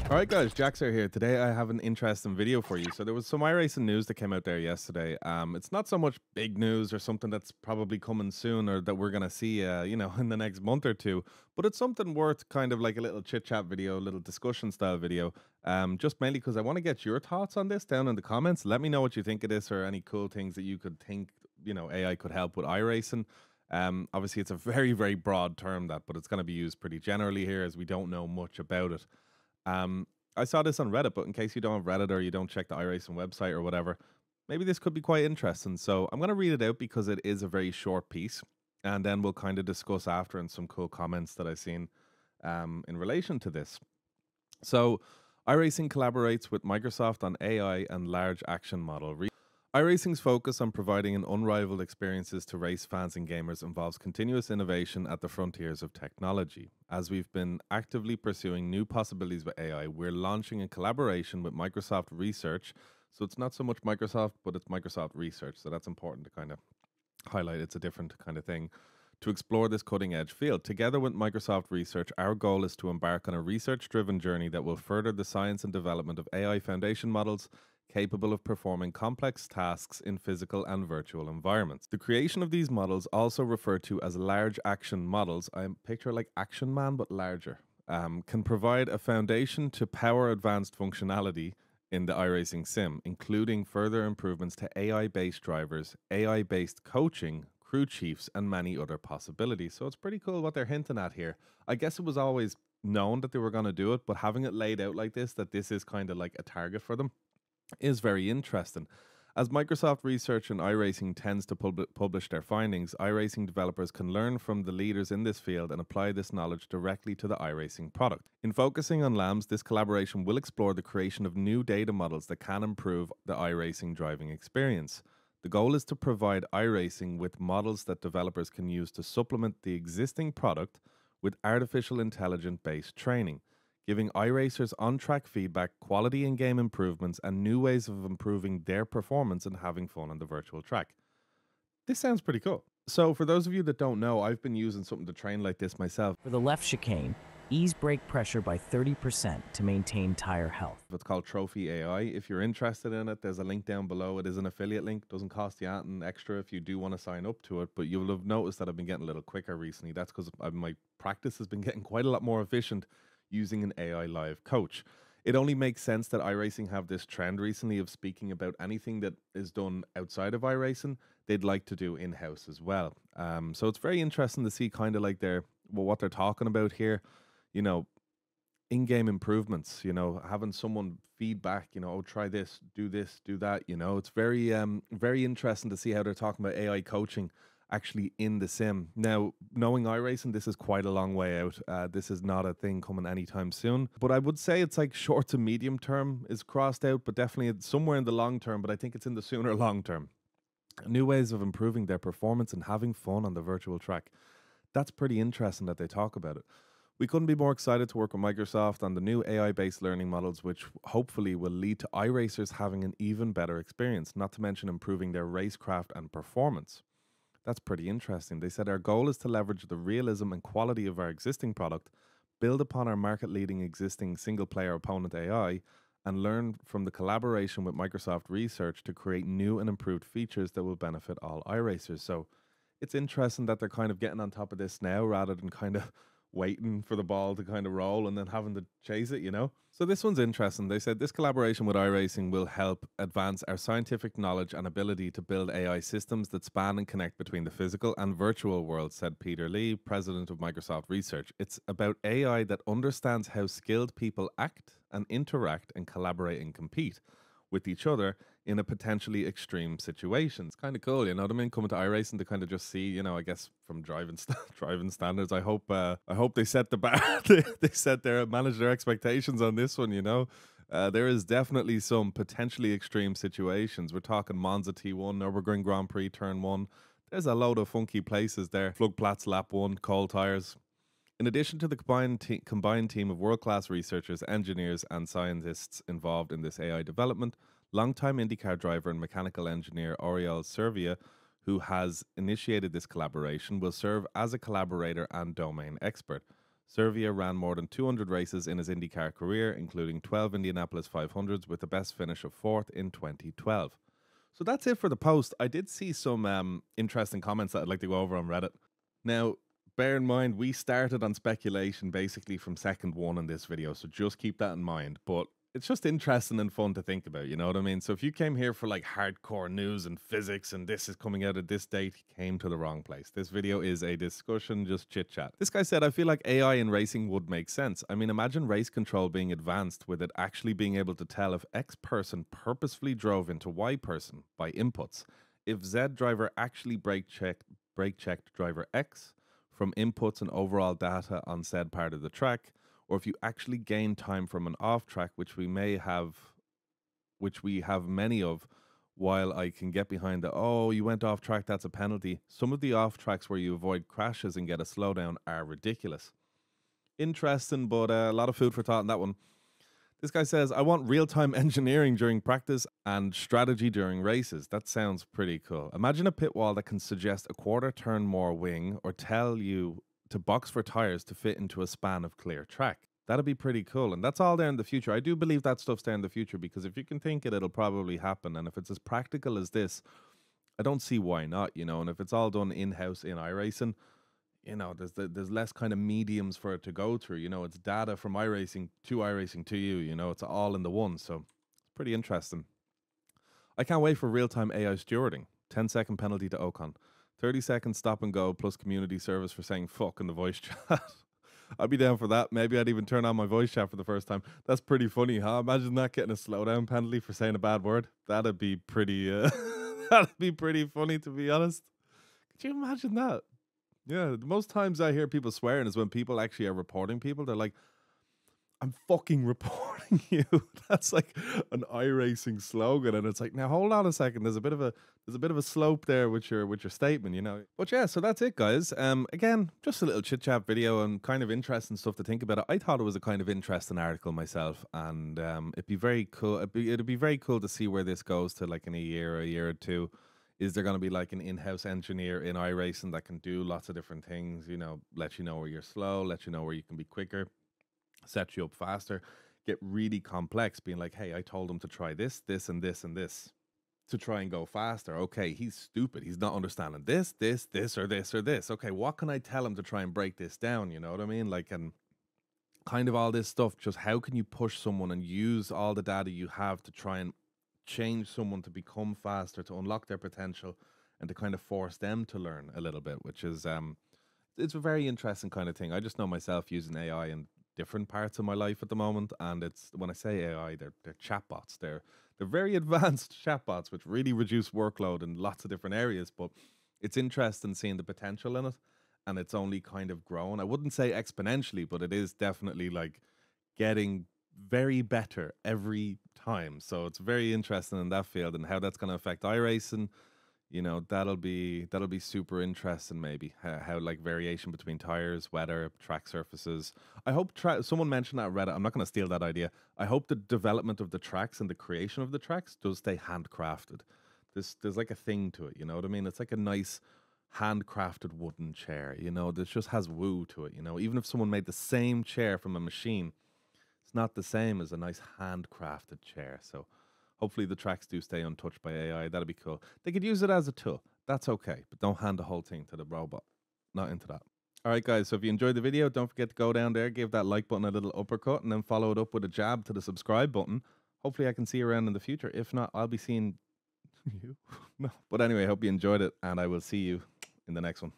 All right, guys, Jackzer here. Today I have an interesting video for you. So there was some iRacing news that came out there yesterday. It's not so much big news or something that's probably coming soon or that we're going to see, in the next month or two, but it's something worth kind of like a little chit chat video, a little discussion style video. Just mainly because I want to get your thoughts on this down in the comments. Let me know what you think of this or any cool things that you could think, AI could help with iRacing. Obviously, it's a very, very broad term but it's going to be used pretty generally here as we don't know much about it. I saw this on Reddit, but in case you don't have Reddit or you don't check the iRacing website or whatever, maybe this could be quite interesting. So I'm going to read it out because it is a very short piece, and then we'll kind of discuss after and some cool comments that I've seen in relation to this. So iRacing collaborates with Microsoft on AI and large action model. iRacing's focus on providing an unrivaled experiences to race fans and gamers involves continuous innovation at the frontiers of technology. As we've been actively pursuing new possibilities with AI, we're launching a collaboration with Microsoft Research. So it's not so much Microsoft, but it's Microsoft Research. So that's important to kind of highlight. It's a different kind of thing to explore this cutting edge field. Together with Microsoft Research, our goal is to embark on a research driven journey that will further the science and development of AI foundation models capable of performing complex tasks in physical and virtual environments. The creation of these models, also referred to as large action models, I picture like Action Man but larger, can provide a foundation to power advanced functionality in the iRacing sim, including further improvements to AI-based drivers, AI-based coaching, crew chiefs, and many other possibilities. So it's pretty cool what they're hinting at here. I guess it was always known that they were going to do it, but having it laid out like this, that this is kind of like a target for them, is very interesting. As Microsoft Research and iRacing tends to publish their findings, iRacing developers can learn from the leaders in this field and apply this knowledge directly to the iRacing product. In focusing on LAMs, this collaboration will explore the creation of new data models that can improve the iRacing driving experience. The goal is to provide iRacing with models that developers can use to supplement the existing product with artificial intelligence-based training, giving iRacers on-track feedback, quality in-game improvements, and new ways of improving their performance and having fun on the virtual track. This sounds pretty cool. So for those of you that don't know, I've been using something to train like this myself. For the left chicane, ease brake pressure by 30% to maintain tire health. It's called Trophy AI. If you're interested in it, there's a link down below. It is an affiliate link. Doesn't cost you anything extra if you do want to sign up to it, but you'll have noticed that I've been getting a little quicker recently. That's because my practice has been getting quite a lot more efficient using an AI live coach. It only makes sense that iRacing have this trend recently of speaking about anything that is done outside of iRacing, they'd like to do in-house as well. So it's very interesting to see kind of like what they're talking about here, in-game improvements, having someone feedback, oh, try this, do that, it's very, very interesting to see how they're talking about AI coaching actually in the sim. Now, knowing iRacing, this is quite a long way out. This is not a thing coming anytime soon, but I would say it's like short to medium term is crossed out, but definitely it's somewhere in the long term, but I think it's in the sooner long term. New ways of improving their performance and having fun on the virtual track. That's pretty interesting that they talk about it. We couldn't be more excited to work with Microsoft on the new AI-based learning models, which hopefully will lead to iRacers having an even better experience, not to mention improving their racecraft and performance. That's pretty interesting. They said our goal is to leverage the realism and quality of our existing product, build upon our market-leading existing single-player opponent AI, and learn from the collaboration with Microsoft Research to create new and improved features that will benefit all iRacers. So it's interesting that they're kind of getting on top of this now rather than kind of waiting for the ball to kind of roll and then having to chase it, So this one's interesting. They said this collaboration with iRacing will help advance our scientific knowledge and ability to build AI systems that span and connect between the physical and virtual worlds, said Peter Lee, president of Microsoft Research. It's about AI that understands how skilled people act and interact and collaborate and compete with each other in a potentially extreme situation. It's kind of cool, you know what I mean? Coming to iRacing to kind of just see, I guess from driving standards. I hope they set the bar. they manage their expectations on this one. There is definitely some potentially extreme situations. We're talking Monza T1, Nürburgring Grand Prix Turn 1. There's a load of funky places there. Flugplatz Lap 1, cold tires. In addition to the combined team of world-class researchers, engineers, and scientists involved in this AI development, longtime IndyCar driver and mechanical engineer Oriol Servia, who has initiated this collaboration, will serve as a collaborator and domain expert. Servia ran more than 200 races in his IndyCar career, including 12 Indianapolis 500s, with the best finish of 4th in 2012. So that's it for the post. I did see some interesting comments that I'd like to go over on Reddit. Now, bear in mind, we started on speculation basically from second one in this video, so just keep that in mind. But it's just interesting and fun to think about, you know what I mean? So if you came here for like hardcore news and physics and this is coming out at this date, you came to the wrong place. This video is a discussion, just chit chat. This guy said, I feel like AI in racing would make sense. I mean, imagine race control being advanced with it actually being able to tell if X person purposefully drove into Y person by inputs. If Z driver actually brake checked driver X from inputs and overall data on said part of the track, or if you actually gain time from an off track, which we have many of, while I can get behind the, oh, you went off track, that's a penalty. Some of the off tracks where you avoid crashes and get a slowdown are ridiculous. Interesting, but a lot of food for thought in that one. This guy says, I want real-time engineering during practice and strategy during races. That sounds pretty cool. Imagine a pit wall that can suggest a quarter turn more wing or tell you to box for tires to fit into a span of clear track. That'd be pretty cool. And that's all there in the future. I do believe that stuff's there in the future because if you can think it, it'll probably happen. And if it's as practical as this, I don't see why not, you know. And if it's all done in-house in iRacing, you know, there's less kind of mediums for it to go through. You know, it's data from iRacing to you, you know, it's all in the one. So it's pretty interesting. I can't wait for real-time AI stewarding. 10-second penalty to Ocon. 30-second stop and go plus community service for saying fuck in the voice chat. I'd be down for that. Maybe I'd even turn on my voice chat for the first time. That's pretty funny, huh? Imagine that, getting a slowdown penalty for saying a bad word. That'd be pretty that'd be pretty funny, to be honest. Could you imagine that? Yeah, the most times I hear people swearing is when people actually are reporting people. They're like, I'm fucking reporting you. That's like an iRacing slogan, and it's like, now hold on a second. There's a bit of a slope there with your statement, you know. But yeah, so that's it, guys. Again, just a little chit chat video and kind of interesting stuff to think about. I thought it was a kind of interesting article myself, and it'd be very cool. It'd be very cool to see where this goes to, like in a year or two. Is there going to be like an in-house engineer in iRacing that can do lots of different things? You know, let you know where you're slow, let you know where you can be quicker, set you up faster, get really complex, being like, hey, I told him to try this, this, and this, and this to try and go faster. Okay, he's stupid. He's not understanding this, or this, or this. Okay, what can I tell him to try and break this down? You know what I mean? Like, and kind of all this stuff, just how can you push someone and use all the data you have to try and change someone to become faster, to unlock their potential, and to kind of force them to learn a little bit, which is, it's a very interesting kind of thing. I just know myself using AI in different parts of my life at the moment, and it's, when I say AI, they're chatbots. They're very advanced chatbots which really reduce workload in lots of different areas, but it's interesting seeing the potential in it, and it's only kind of grown. I wouldn't say exponentially, but it is definitely like getting very better every time. So it's very interesting in that field, and how that's going to affect iRacing. You know, that'll be super interesting. Maybe how like variation between tires, weather, track surfaces. I hope someone mentioned that on Reddit. I'm not going to steal that idea. I hope the development of the tracks and the creation of the tracks does stay handcrafted. There's like a thing to it. You know what I mean? It's like a nice handcrafted wooden chair. You know, this just has woo to it. You know, even if someone made the same chair from a machine, it's not the same as a nice handcrafted chair. So hopefully the tracks do stay untouched by AI. That'd be cool. They could use it as a tool. That's okay. But don't hand the whole thing to the robot. Not into that. All right, guys. So if you enjoyed the video, don't forget to go down there, give that like button a little uppercut, and then follow it up with a jab to the subscribe button. Hopefully I can see you around in the future. If not, I'll be seeing you. No. But anyway, I hope you enjoyed it, and I will see you in the next one.